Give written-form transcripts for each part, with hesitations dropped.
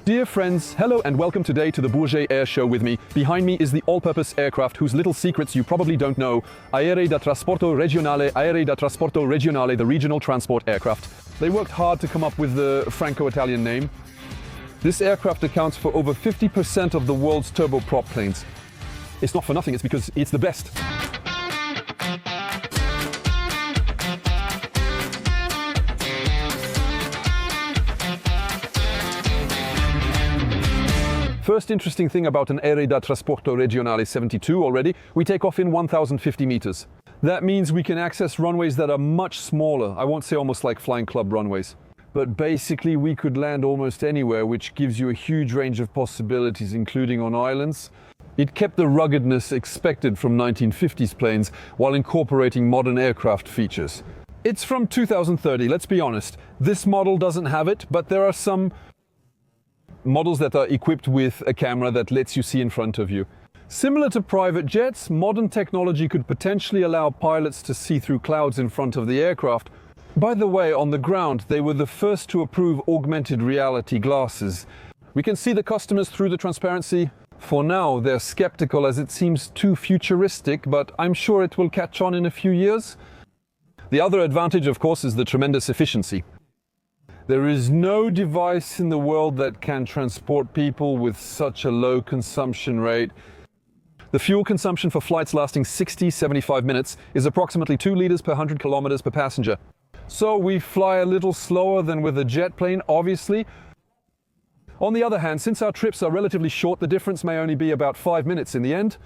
Dear friends, hello and welcome today to the Bourget Air Show with me. Behind me is the all-purpose aircraft whose little secrets you probably don't know. Aerei da Trasporto Regionale, the regional transport aircraft. They worked hard to come up with the Franco-Italian name. This aircraft accounts for over 50% of the world's turboprop planes. It's not for nothing, it's because it's the best. First interesting thing about an Aerei da Trasporto Regionale 72 already, we take off in 1,050 meters. That means we can access runways that are much smaller. I won't say almost like flying club runways. But basically we could land almost anywhere, which gives you a huge range of possibilities, including on islands. It kept the ruggedness expected from 1950s planes while incorporating modern aircraft features. It's from 2030, let's be honest. This model doesn't have it, but there are some models that are equipped with a camera that lets you see in front of you. Similar to private jets, modern technology could potentially allow pilots to see through clouds in front of the aircraft. By the way, on the ground, they were the first to approve augmented reality glasses. We can see the customers through the transparency. For now, they're skeptical as it seems too futuristic, but I'm sure it will catch on in a few years. The other advantage, of course, is the tremendous efficiency. There is no device in the world that can transport people with such a low consumption rate. The fuel consumption for flights lasting 60-75 minutes is approximately 2 liters per 100 kilometers per passenger. So we fly a little slower than with a jet plane, obviously. On the other hand, since our trips are relatively short, the difference may only be about 5 minutes in the end.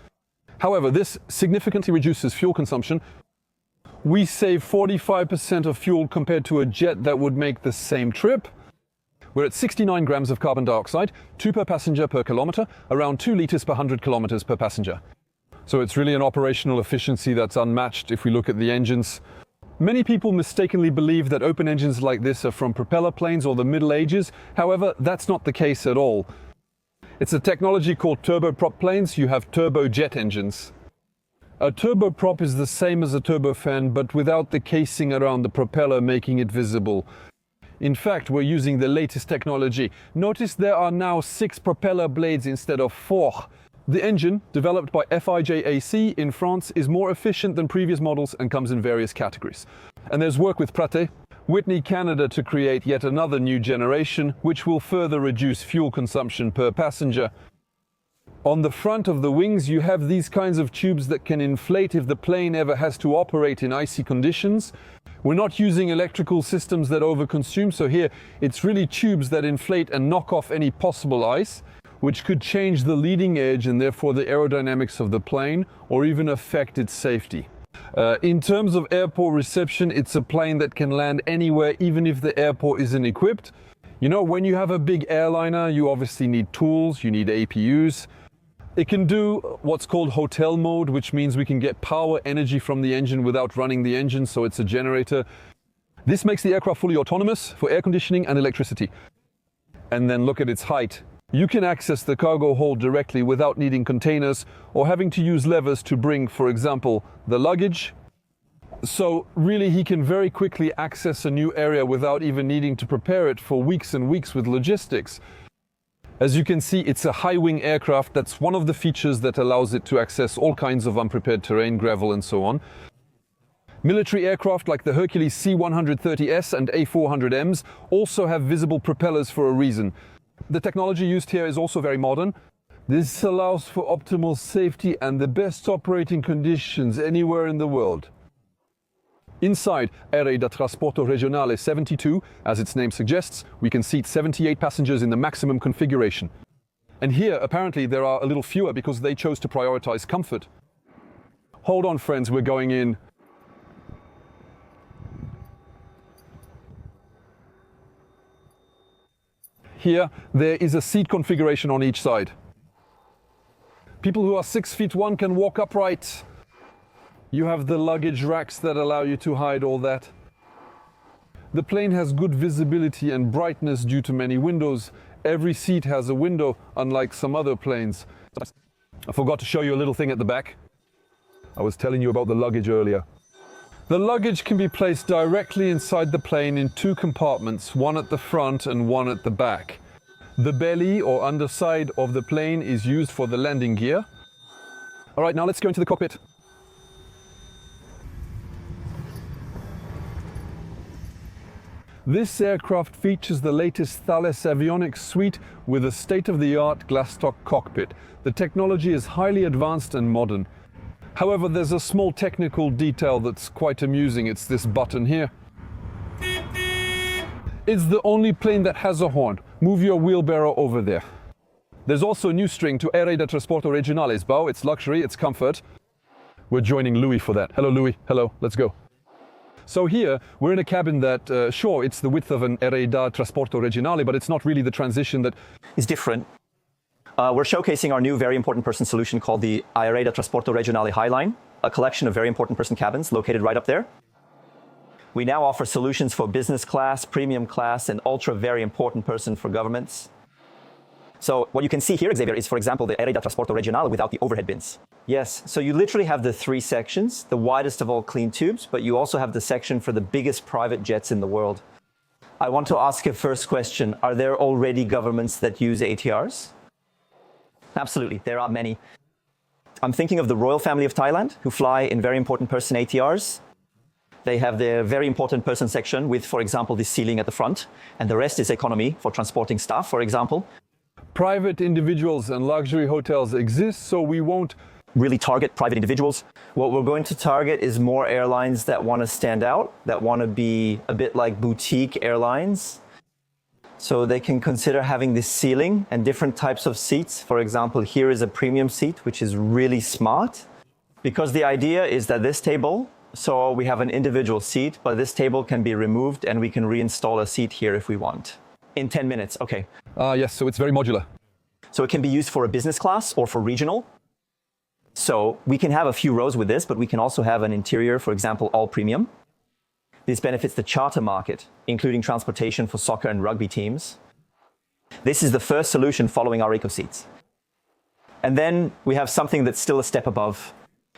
However, this significantly reduces fuel consumption. We save 45% of fuel compared to a jet that would make the same trip. We're at 69 grams of carbon dioxide, 2 per passenger per kilometer, around 2 liters per 100 kilometers per passenger. So it's really an operational efficiency that's unmatched if we look at the engines. Many people mistakenly believe that open engines like this are from propeller planes or the Middle Ages. However, that's not the case at all. It's a technology called turboprop planes. You have turbojet engines. A turboprop is the same as a turbofan, but without the casing around the propeller making it visible. In fact, we're using the latest technology. Notice there are now 6 propeller blades instead of 4. The engine, developed by FIJAC in France, is more efficient than previous models and comes in various categories. And there's work with Pratt Whitney Canada to create yet another new generation, which will further reduce fuel consumption per passenger. On the front of the wings, you have these kinds of tubes that can inflate if the plane ever has to operate in icy conditions. We're not using electrical systems that overconsume, so here it's really tubes that inflate and knock off any possible ice, which could change the leading edge and therefore the aerodynamics of the plane or even affect its safety. In terms of airport reception, it's a plane that can land anywhere even if the airport isn't equipped. You know, when you have a big airliner, you obviously need tools, you need APUs. It can do what's called hotel mode, which means we can get power energy from the engine without running the engine, so it's a generator. This makes the aircraft fully autonomous for air conditioning and electricity. And then look at its height. You can access the cargo hold directly without needing containers or having to use levers to bring, for example, the luggage. So really he can very quickly access a new area without even needing to prepare it for weeks and weeks with logistics. As you can see, it's a high-wing aircraft. That's one of the features that allows it to access all kinds of unprepared terrain, gravel and so on. Military aircraft like the Hercules C-130S and A400Ms also have visible propellers for a reason. The technology used here is also very modern. This allows for optimal safety and the best operating conditions anywhere in the world. Inside Aerei da Trasporto Regionale 72, as its name suggests, we can seat 78 passengers in the maximum configuration. And here, apparently, there are a little fewer because they chose to prioritize comfort. Hold on, friends, we're going in. Here, there is a seat configuration on each side. People who are 6'1" can walk upright. You have the luggage racks that allow you to hide all that. The plane has good visibility and brightness due to many windows. Every seat has a window, unlike some other planes. I forgot to show you a little thing at the back. I was telling you about the luggage earlier. The luggage can be placed directly inside the plane in two compartments, one at the front and one at the back. The belly or underside of the plane is used for the landing gear. All right, now let's go into the cockpit. This aircraft features the latest Thales avionics suite with a state-of-the-art glass-top cockpit. The technology is highly advanced and modern. However, there's a small technical detail that's quite amusing. It's this button here. It's the only plane that has a horn. Move your wheelbarrow over there. There's also a new string to ATR Trasporto Regionales bow. It's luxury, it's comfort. We're joining Louis for that. Hello, Louis. Hello, let's go. So here, we're in a cabin that, sure, it's the width of an ATR Trasporto Regionale, but it's not really the transition that is different. We're showcasing our new very important person solution called the ATR Trasporto Regionale Highline, a collection of very important person cabins located right up there. We now offer solutions for business class, premium class, and ultra very important person for governments. So what you can see here, Xavier, is, for example, the ATR Trasporto Regionale without the overhead bins. Yes, so you literally have the three sections, the widest of all clean tubes, but you also have the section for the biggest private jets in the world. I want to ask a first question. Are there already governments that use ATRs? Absolutely, there are many. I'm thinking of the royal family of Thailand, who fly in very important person ATRs. They have their very important person section with, for example, this ceiling at the front, and the rest is economy for transporting staff, for example. private individuals and luxury hotels exist, so we won't really target private individuals. What we're going to target is more airlines that want to stand out, that want to be a bit like boutique airlines. So they can consider having this ceiling and different types of seats. For example, here is a premium seat, which is really smart, because the idea is that this table, so we have an individual seat, but this table can be removed and we can reinstall a seat here if we want. In 10 minutes, okay. Yes, so it's very modular. So it can be used for a business class or for regional. So we can have a few rows with this, but we can also have an interior, for example, all premium. This benefits the charter market, including transportation for soccer and rugby teams. This is the first solution following our eco seats. And then we have something that's still a step above.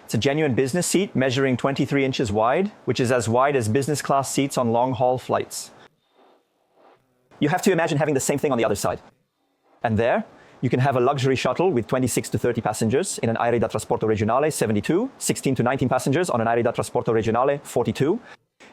It's a genuine business seat measuring 23 inches wide, which is as wide as business class seats on long-haul flights. You have to imagine having the same thing on the other side. And there, you can have a luxury shuttle with 26 to 30 passengers in an ATR Trasporto Regionale 72, 16 to 19 passengers on an ATR Trasporto Regionale 42.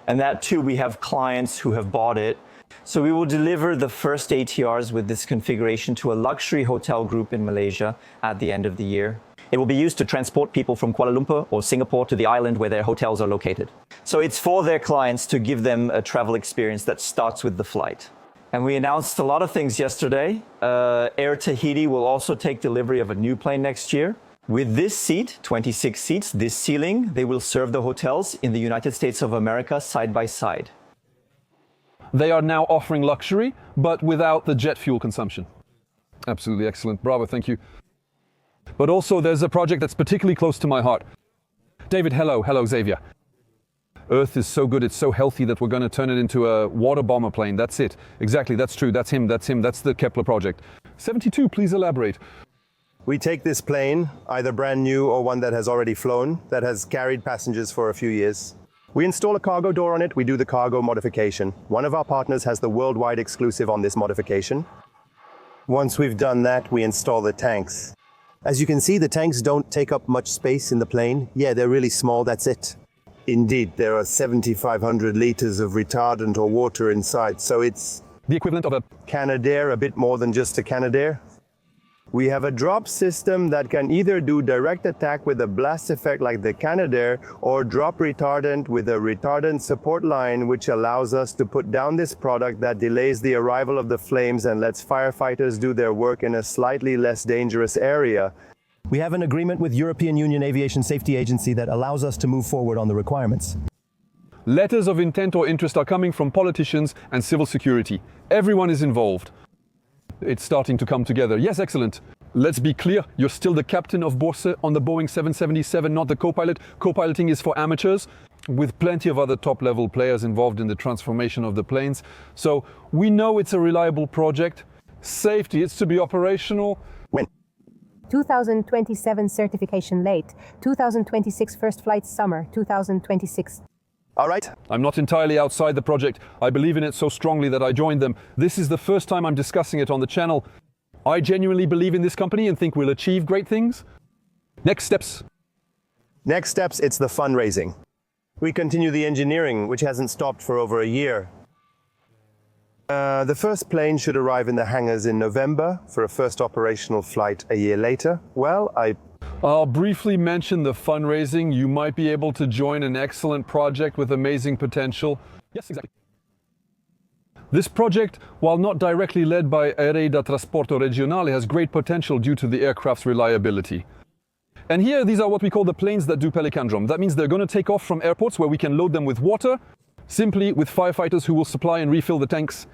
And that too, we have clients who have bought it. So we will deliver the first ATRs with this configuration to a luxury hotel group in Malaysia at the end of the year. It will be used to transport people from Kuala Lumpur or Singapore to the island where their hotels are located. So it's for their clients to give them a travel experience that starts with the flight. And we announced a lot of things yesterday. Air Tahiti will also take delivery of a new plane next year. With this seat, 26 seats, this ceiling, they will serve the hotels in the United States of America side by side. They are now offering luxury, but without the jet fuel consumption. Absolutely excellent. Bravo, thank you. But also there's a project that's particularly close to my heart. David, hello. Hello, Xavier. Earth is so good, it's so healthy that we're going to turn it into a water bomber plane. That's it. Exactly, that's true. That's him. That's the Kepler project. 72, please elaborate. We take this plane, either brand new or one that has already flown, that has carried passengers for a few years. We install a cargo door on it, we do the cargo modification. One of our partners has the worldwide exclusive on this modification. Once we've done that, we install the tanks. As you can see, the tanks don't take up much space in the plane. Yeah, they're really small, that's it. Indeed, there are 7,500 liters of retardant or water inside, so it's the equivalent of a Canadair, a bit more than just a Canadair. We have a drop system that can either do direct attack with a blast effect like the Canadair, or drop retardant with a retardant support line, which allows us to put down this product that delays the arrival of the flames and lets firefighters do their work in a slightly less dangerous area. We have an agreement with European Union Aviation Safety Agency that allows us to move forward on the requirements. letters of intent or interest are coming from politicians and civil security. Everyone is involved. It's starting to come together. Yes, excellent. Let's be clear, you're still the captain of Borse on the Boeing 777, not the co-pilot. Co-piloting is for amateurs, with plenty of other top-level players involved in the transformation of the planes. So we know it's a reliable project. Safety, it's to be operational. When? 2027 certification late, 2026 first flight summer, 2026. All right. I'm not entirely outside the project. I believe in it so strongly that I joined them. This is the first time I'm discussing it on the channel. I genuinely believe in this company and think we'll achieve great things. Next steps. Next steps, it's the fundraising. We continue the engineering, which hasn't stopped for over a year. The first plane should arrive in the hangars in November for a first operational flight a year later. Well, I'll briefly mention the fundraising. You might be able to join an excellent project with amazing potential. Yes, exactly. This project, while not directly led by ATR Trasporto Regionale, has great potential due to the aircraft's reliability. And here, these are what we call the planes that do pelicandrome. That means they're going to take off from airports where we can load them with water, simply with firefighters who will supply and refill the tanks.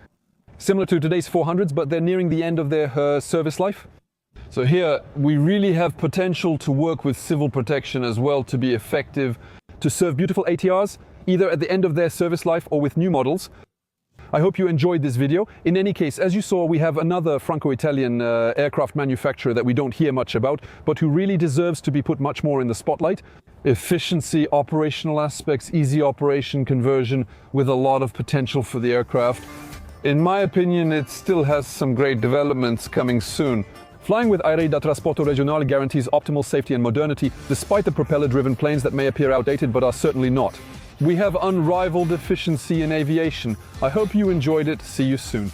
Similar to today's 400s, but they're nearing the end of their service life. So here, we really have potential to work with civil protection as well to be effective, to serve beautiful ATRs, either at the end of their service life or with new models. I hope you enjoyed this video. In any case, as you saw, we have another Franco-Italian aircraft manufacturer that we don't hear much about, but who really deserves to be put much more in the spotlight. Efficiency, operational aspects, easy operation conversion with a lot of potential for the aircraft. In my opinion, it still has some great developments coming soon. Flying with ATR Trasporto Regionale guarantees optimal safety and modernity, despite the propeller-driven planes that may appear outdated but are certainly not. We have unrivaled efficiency in aviation. I hope you enjoyed it. See you soon.